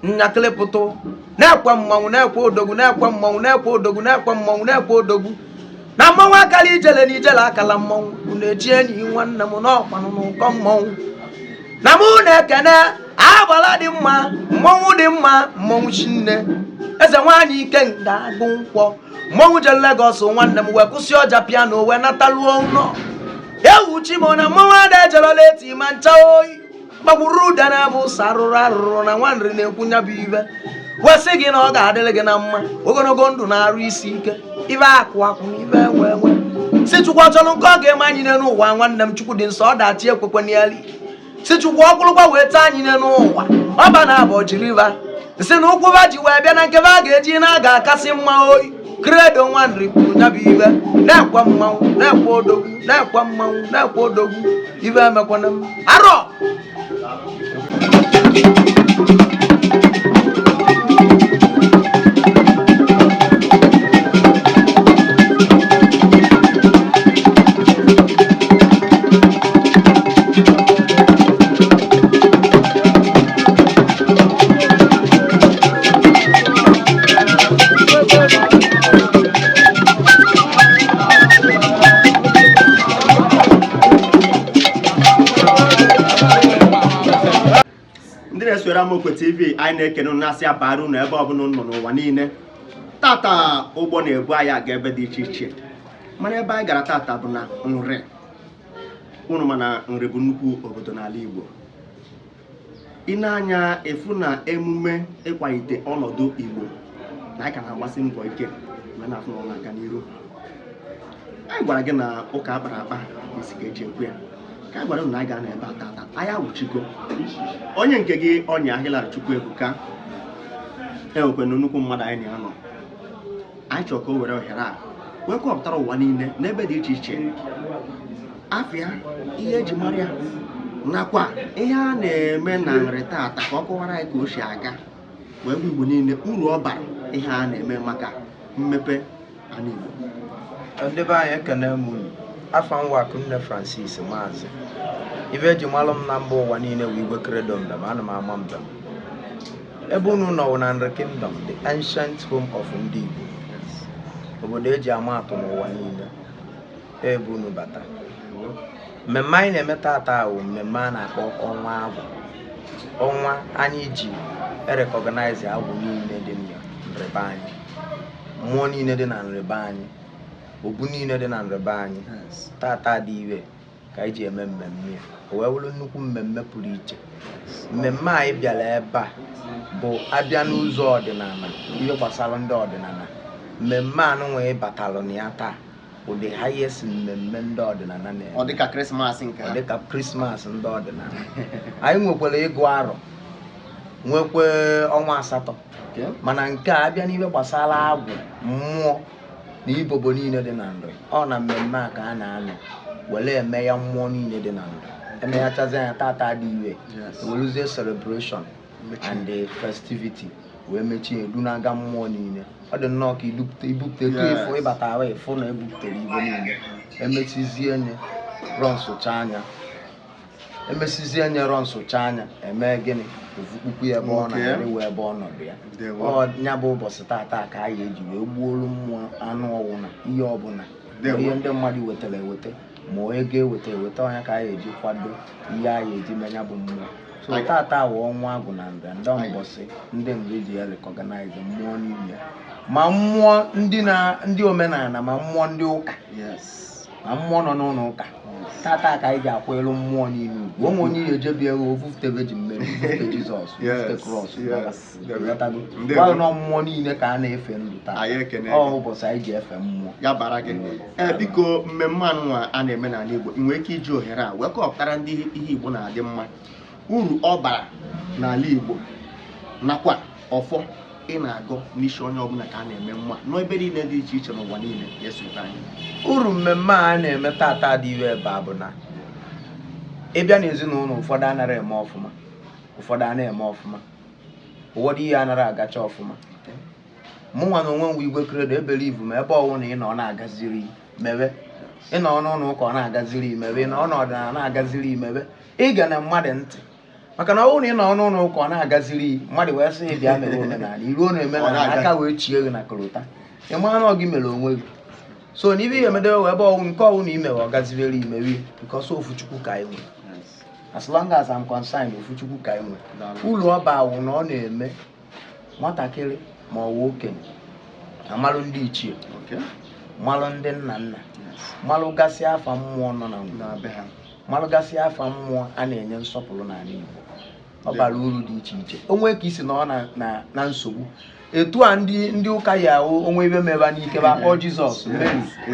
nyakelepoto na-ekwe mmanwụ na-ekwe odogwu na-ekwe mmanwụ na-ekwe odogwu na-ekwe mmanwụ na-ekwe odogwu na mmanwụ akala ijele na ijele akala mmanwụ unu echi enyi nwanne m n'ọkwanụ n'ụkọ mmanwụ na mụ na-ekene agbala dị mma mmanwụ dị mma mmanwụ chinne eze nwaanyị ike nga agụ nkwọ mmanwụ je Lagos nwanne m wee kwụsị ọja piano wee nataluo ụlọ ewu chimo na mmanwụ ada ejelola eti ma ncha oyi gbagburu ụda na-abụ ụsọ arụrụ na nwanri na-ekwu nya bụ ibe wesị gị na ọ ga-adịrị gị na mma ogologo ndụ na-arụ isi ike ibe akụ akwụ na ibe enwe si chukwu ọchọrọ nke ọ ga-eme anyị n'ụwa nwanne m chukwu dị nsọ ọ dachi ekwekwe n'elu si chukwu ọkwụrụkwa wee taa anyị n'ụwa ọba na abụ jiriva si na ụkwụba ji wee bịa na nkebe a ga-eji na a ga-akasị mma oyi kredo nwanri kwuru nya bụ ibe na-ekwe mmanwụ na-ekwe odogwu na-ekwe mmanwụ na-ekwe odogwu ibe emekwana m arọ Amokwe TV anyị na-ekene na-asị abara unu ebe ọbụla nọ n'ụwa niile tata ụgbọ na-ebu anyị aga ebe dị iche iche mana ebe anyị gara tata bụ na Nri unu mana Nri bụ nnukwu obodo n'ala Igbo ị na-anya efu na emume ịkwalite ọnọdụ Igbo na anyị ka na-agbasi mbọ ike ma na-afụ na ọ na-aga n'iru anyị gwara gị na ụka akpara akpa isi ka eji ekwu ya ka gwara na aga na ebe tata anya wuchigo onye nke gị ọnya Hillary Chukwuebuka enwekwe nnukwu mmadụ anyị na-anọ anyị chọrọ ka o were ohere a wee kọpụtara ụwa niile n'ebe dị iche iche afịa ihe eji mara ya nakwa ihe a na-eme na Nri tata ka ọ kọwara anyị ka o si aga wee gwa Igbo niile uru ọ bara ihe a na-eme maka mmepe ala Igbo. ndị be anyị ekene m unu afọ nwa Akunne Francis Maazị ibe eji malụ m na mba ụwa niile wee Igwe Credo Mbem ana m ama mbem ebe unu nọ na Nri Kingdom the ancient home of ndị Igbo obodo eji ama atụ n'ụwa niile ebe unu bata mmemme anyị na-eme tata ahụ mmemme a na-akpọ ọnwa agwụ ọnwa anyị ji erekọgnaizi agwụ niile dị na Nri be anyị mmụọ niile dị na Nri be anyị obu niile dị na Nri be anyị tata dị iwe ka anyị ji eme mmemme o wee wụrụ nnukwu mmemme pụrụ iche mmemme anyị bịara ebe a bụ abịa n'ụzọ ọdịnala ihe gbasara ndị ọdịnala mmemme anụnwa ịbatalụ na ya taa bụ the highest mmemme ndị ọdịnala na-eme Ọ dịka Krismas nke ọ dịka Krismas ndị ọdịnala anyị nwekwara ịgụ arọ nwekwe ọnwa asatọ mana nke a abịa n'ihe gbasara agwụ mmụọ na ibobo niile dị na Nri ọ na mmemme a ka a na-anọ were eme ya mmụọ niile dị na Nri emeghachazi anya tata dị iwe weluzie celebration and the festivity wee mechie edunaga mmụọ niile ọ dị nnọọ ka ibupute ifo ịbata ahụ ịfụ na ebuputere ibe niile emechizie nye rọ nsụcha anya eme gịnị ovukpukwu ya ebe ọ na-eriwe ebe ọnọdụ ya nya bụ ụbọchị tata ka anyị eji wee gbuolu mmụọ anụ ọwụ na ihe ọbụla ihe ndị mmadụ wetara eweta ma ego eweta ọnya ka anyị eji kwado ihe anyị eji menya bụ mmụọ so tata awụ ọnwa agwụ na Nri ndị mbọsị ndị Nri ji ya rekọgnaizi mmụọ niile ma mmụọ ndị omenala ma mmụọ ndị ụka ma mmụọ nọ n'ụlọ ụka tata ka anyị ji akwa elu mmụọ niile ugwu onwe onye ihe ejebi ego ofufutebe ji mmeri ofufute Jizọs ofufute krọs gwa nọ mmụọ niile ka a na-efe ndụ taa ọ ụbọchị anyị ji efe mmụọ ya bara gị biko mmemme anụnwa a na-eme n'ala Igbo ị nwere ike iji ohere a wee kọpụtara ndị ihe Igbo na-adị mma uru ọ bara n'ala Igbo nakwa ọfọ ị na-agọ n'isi onye ọbụla ka a na-eme mma n'ebe niile dị iche iche n'ụwa niile ya anyị uru mmemme a na-eme tata dị iwe ebe a bụ na ịbịa n'ezinụlọ ụfọdụ anaghị eme ọfụma ụfọdụ anaghị eme ọfụma ụfọdụ ihe anaghị agacha ọfụma mụnwa na onwe m Igwe Credo ebelivu ma ebe ọwụ na ị nọ na-agaziri mewe ị nọ n'ụlọ ụka ọ na-agaziri mewe ị nọ n'ọdịnala na-agaziri mewe ị ga na mmadụ ntị maka na ọ bụrụ na ị nọ n'ụlọ ụka ọ na-agaziri mmadụ wee sị bịa mere omenala iruo na omenala aka wee chie gị na kolota ị mara na ọ gị mere onwe gị so n'ibe ihe emedewe ebe ọnwụ nke ọnwụ na imewe ọ gazibere imewe nke ọsọ ofu chukwu ka anyị nwere as long as I'm concerned ofu chukwu ka anyị nwere ụlọ ọba awụ na ọ na-eme nwatakịrị ma ọ wụ okenye amalụ ndị ichie malụ ndị nna nna malụgasị afa mmụọ nọ na be ha malụgasị afa mmụọ a na-enye nsọpụrụ n'ala Igbo ọ bara uru dị iche iche onwe ka isi na ọ na nsogbu etu a ndị ụka ya ahụ onwe ibe meba n'ike akpọ Jizọs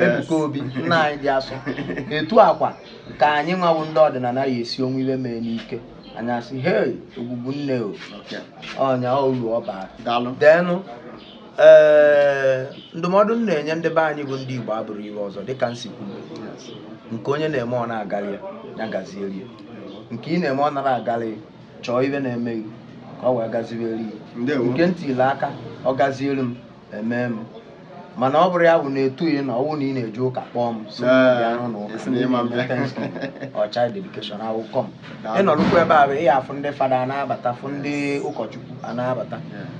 Ebuka Obi nna anyị dị asọ etu akwa ka anyị nwawo ndị ọdịnala ya esi onwe ibe mee n'ike anyị asị hei ogbugbu nne ọnya uru ọba denụ ndụmọdụ m na-enye ndị be anyị bụ ndị Igbo abụrụ iwe ọzọ dịka nsi kwuru nke onye na-eme ọ na-agalị ya gazieri ya nke ị na-eme ọ nara agalị chọọ ibe na-emeghị ka ọ wee gazieri ya nke ntịle aka ọ gazieri m eme m mana ọ bụrụ ya bụ na-etughị na ọwụ na ị na-eje ụka kpọọ m ọcha dedication awụkọ m ịnọrụkwa ebe a bụ ịya afụ ndị fada a na-abata fụ ndị ụkọchukwu a na-abata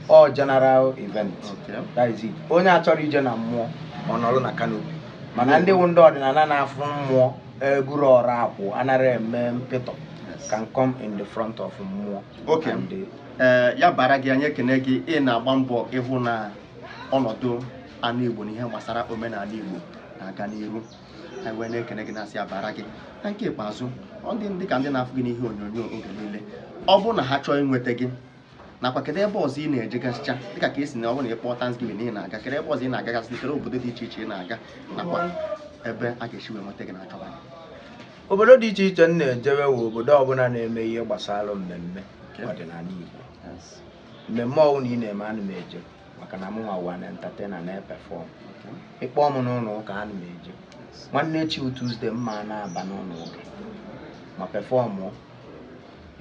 ọ general event that is it onye achọrọ ije na mmụọ ọ nọrụ na canopy mana ndị wụ ndị ọdịnala na-afụ mmụọ eburu ọra akwụ anara eme mpịtọ can come in the front of mmụọ ya bara gị anyị ekene gị ị na-agba mbọ ịhụ na ọnọdụ anụ Igbo na ihe gbasara omenala Igbo na-aga n'iru anyị wee na-ekene gị na-asị abara gị na nke ikpeazụ ọ dị ka ndị na-afụ gị n'ihe onyonyo oge niile ọ bụrụ na ha chọọ inweta gị nakwa kedu ebe ọzọ ị na-ejegasịcha dịka ka esi na ọ bụrụ na ịkpọ Thanksgiving ị na-aga kedu ebe ọzọ ị na-agagasị kedu obodo dị iche iche ị na-aga nakwa ebe a ga-esi wee nweta gị na-achọba gị obodo dị iche iche m na-ejewe wụ obodo ọbụla na-eme ihe gbasara mmemme ọdịnala Igbo mmemme ọwụ na ị na-eme ana m eje maka na mụnwa wa na entertainer na-epefọm ịkpọọ m n'ụlọ ụka ana m eje nwanne echi Tuesday mma na-aba n'ụlọ ụka ma pefọmụ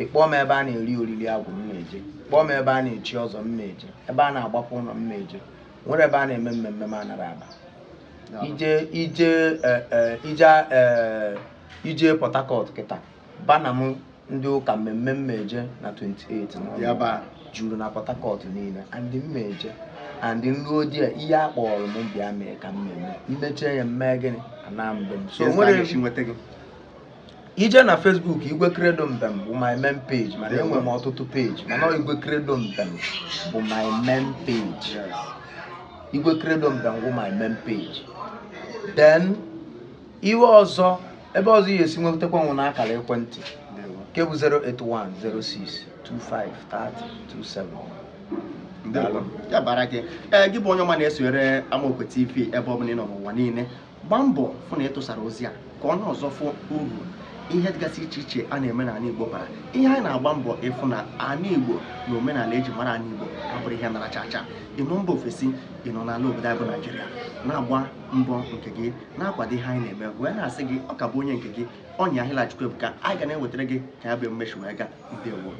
ịkpọọ m ebe a na-eri oriri agwụ m na-eje kpọọ m ebe a na-echi ọzọ m na-eje ebe a na-agbapụ ụlọ m na-eje nwere ebe a na-eme mmemme m anara aba ije Port Harcourt kịta bana m ndị ụka mmemme mmeje na 28 juru na Port Harcourt niile andị mmeje andị nruo di ihe a kpọrọ m bịa mee ka mmemme mmeche ya mme gịnị ana mbem so nwere ije na Facebook Igwe Credo Mbem bụ my main page mana enwe m ọtụtụ page mana Igwe Credo Mbem bụ my main page Igwe Credo Mbem bụ my main page then iwe ọzọ ebe ọzọ ihe esi nwetakwa nwụ na akara ekwentị nke bụ 08106253027 ya bara gị gị bụ onye ọma na-esonyere Amaokwe TV ebe ọ bụla ị nọ n'ụwa niile gbaa mbọ fụ na ịtụsara ozi a ka ọ na-ọzọ fụ uru ihe dịgasị iche iche a na-eme n'ala Igbo bara ihe anyị na-agba mbọ ịfụ na ala Igbo na omenala eji mara ala Igbo abụrụ ihe nara chacha ị nọ mba ofesi ị nọ n'ala obodo anyị bụ Naịjirịa na-agba mbọ nke gị na-akwado ihe anyị na-eme wee na-asị gị ọ ka bụ onye nke gị ọnya Ahịla Chukwuebuka anyị ga na-ewetara gị ka ya bụ mmechi wee ga ndewo